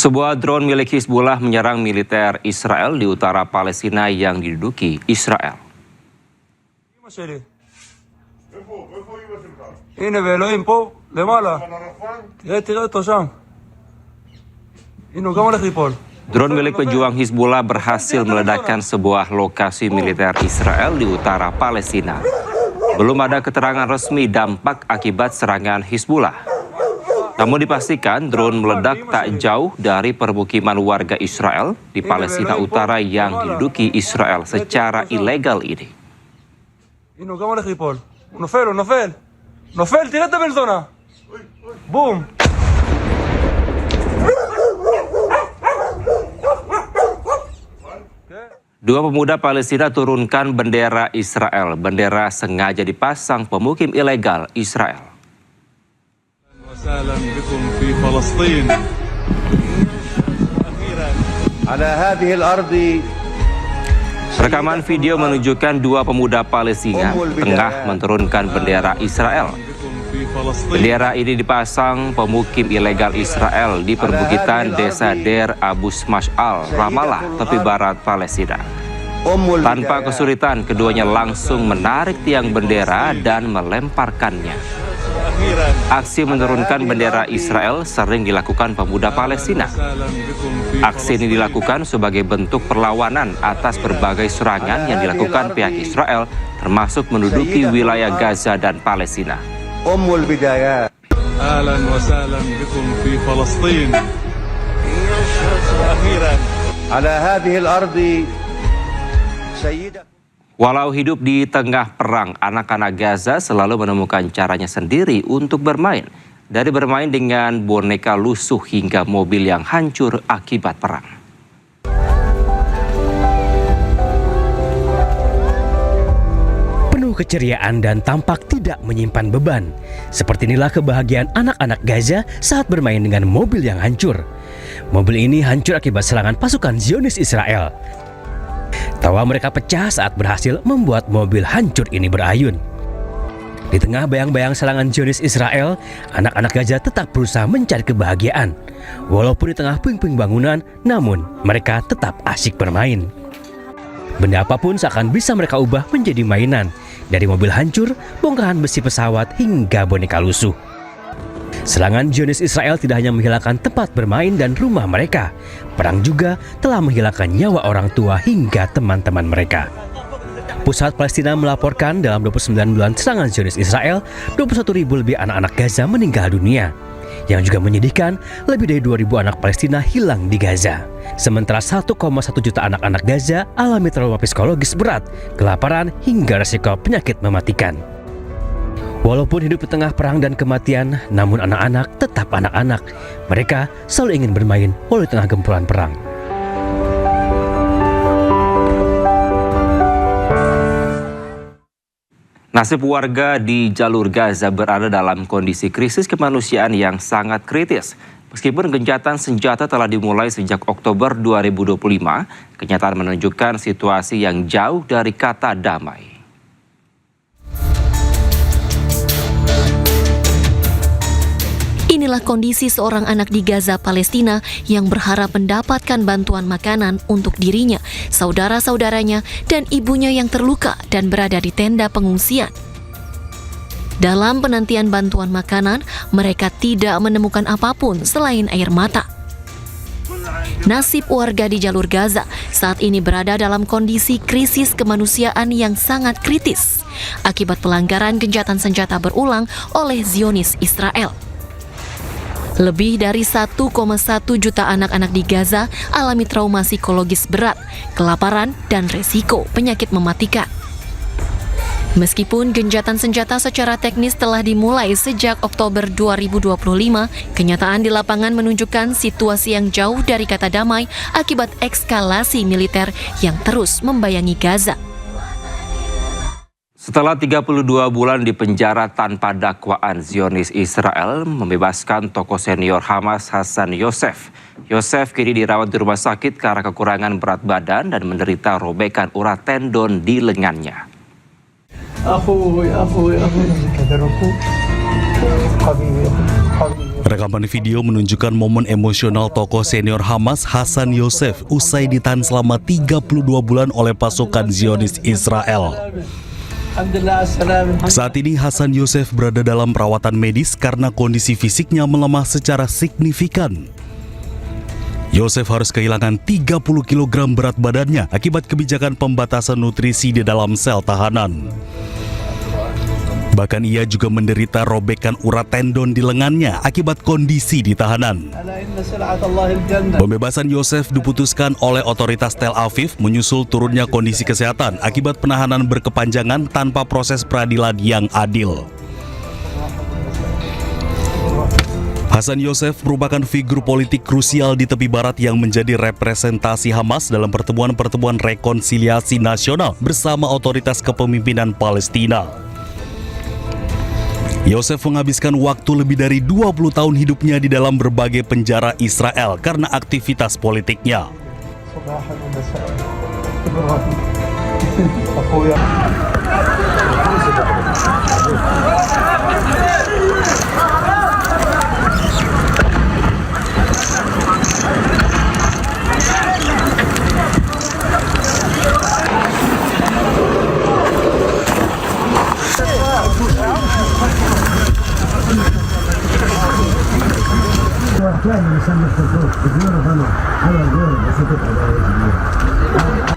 Sebuah drone milik Hizbullah menyerang militer Israel di utara Palestina yang diduduki Israel. הנה ואלוהים פה, למעלה. תראה אותו שם. הנה, הוא גם הולך ליפול. Drone milik pejuang Hizbullah berhasil meledakkan sebuah lokasi militer Israel di utara Palestina. Belum ada keterangan resmi dampak akibat serangan Hizbullah. Namun dipastikan drone meledak tak jauh dari permukiman warga Israel di Palestina Utara yang diduduki Israel secara ilegal ini. הנה, הוא גם הולך ליפול. הוא נופל, הוא נופל. נופל, תראה את הבן זונה. בום. Dua pemuda Palestina turunkan bendera Israel. Bendera sengaja dipasang pemukim ilegal Israel. Rekaman video menunjukkan dua pemuda Palestina tengah menurunkan bendera Israel. Bendera ini dipasang pemukim ilegal Israel di perbukitan desa Der Abu Mash'al, Ramallah, tepi barat Palestina. Tanpa kesulitan, keduanya langsung menarik tiang bendera dan melemparkannya. Aksi menurunkan bendera Israel sering dilakukan pemuda Palestina. Aksi ini dilakukan sebagai bentuk perlawanan atas berbagai serangan yang dilakukan pihak Israel, termasuk menduduki wilayah Gaza dan Palestina. أهلا وسهلا بكم في فلسطين أخيرا على هذه الأرض سيدة. Walau hidup di tengah perang, anak-anak Gaza selalu menemukan caranya sendiri untuk bermain. Dari bermain dengan boneka lusuh hingga mobil yang hancur akibat perang. Keceriaan dan tampak tidak menyimpan beban. Seperti inilah kebahagiaan anak-anak Gaza saat bermain dengan mobil yang hancur. Mobil ini hancur akibat serangan pasukan Zionis Israel. Tawa mereka pecah saat berhasil membuat mobil hancur ini berayun. Di tengah bayang-bayang serangan Zionis Israel, anak-anak Gaza tetap berusaha mencari kebahagiaan. Walaupun di tengah puing-puing bangunan, namun mereka tetap asyik bermain. Benda apapun seakan bisa mereka ubah menjadi mainan. Dari mobil hancur, bongkahan besi pesawat, hingga boneka lusuh. Serangan Zionis Israel tidak hanya menghilangkan tempat bermain dan rumah mereka. Perang juga telah menghilangkan nyawa orang tua hingga teman-teman mereka. Pusat Palestina melaporkan dalam 29 bulan serangan Zionis Israel, 21.000 lebih anak-anak Gaza meninggal dunia. Yang juga menyedihkan, lebih dari 2.000 anak Palestina hilang di Gaza. Sementara 1,1 juta anak-anak Gaza alami trauma psikologis berat, kelaparan, hingga resiko penyakit mematikan. Walaupun hidup di tengah perang dan kematian, namun anak-anak tetap anak-anak. Mereka selalu ingin bermain walau di tengah gempuran perang. Nasib warga di jalur Gaza berada dalam kondisi krisis kemanusiaan yang sangat kritis. Meskipun gencatan senjata telah dimulai sejak Oktober 2025, kenyataan menunjukkan situasi yang jauh dari kata damai. Inilah kondisi seorang anak di Gaza, Palestina yang berharap mendapatkan bantuan makanan untuk dirinya, saudara-saudaranya, dan ibunya yang terluka dan berada di tenda pengungsian. Dalam penantian bantuan makanan, mereka tidak menemukan apapun selain air mata. Nasib warga di jalur Gaza saat ini berada dalam kondisi krisis kemanusiaan yang sangat kritis akibat pelanggaran gencatan senjata berulang oleh Zionis Israel. Lebih dari 1,1 juta anak-anak di Gaza alami trauma psikologis berat, kelaparan, dan resiko penyakit mematikan. Meskipun gencatan senjata secara teknis telah dimulai sejak Oktober 2025, kenyataan di lapangan menunjukkan situasi yang jauh dari kata damai akibat eskalasi militer yang terus membayangi Gaza. Setelah 32 bulan di penjara tanpa dakwaan, Zionis Israel membebaskan tokoh senior Hamas Hassan Yosef. Yosef kini dirawat di rumah sakit karena kekurangan berat badan dan menderita robekan urat tendon di lengannya. أخوي Rekaman video menunjukkan momen emosional tokoh senior Hamas Hasan Yosef usai ditahan selama 32 bulan oleh pasukan Zionis Israel. Saat ini Hasan Yosef berada dalam perawatan medis karena kondisi fisiknya melemah secara signifikan. Yosef harus kehilangan 30 kg berat badannya akibat kebijakan pembatasan nutrisi di dalam sel tahanan. Bahkan ia juga menderita robekan urat tendon di lengannya akibat kondisi di tahanan. Pembebasan Yosef diputuskan oleh otoritas Tel Aviv menyusul turunnya kondisi kesehatan akibat penahanan berkepanjangan tanpa proses peradilan yang adil. Hasan Yosef merupakan figur politik krusial di tepi barat yang menjadi representasi Hamas dalam pertemuan-pertemuan rekonsiliasi nasional bersama otoritas kepemimpinan Palestina. Yosef menghabiskan waktu lebih dari 20 tahun hidupnya di dalam berbagai penjara Israel karena aktivitas politiknya. لا يسمى الخطوط بدون غلط على غير بسيطة على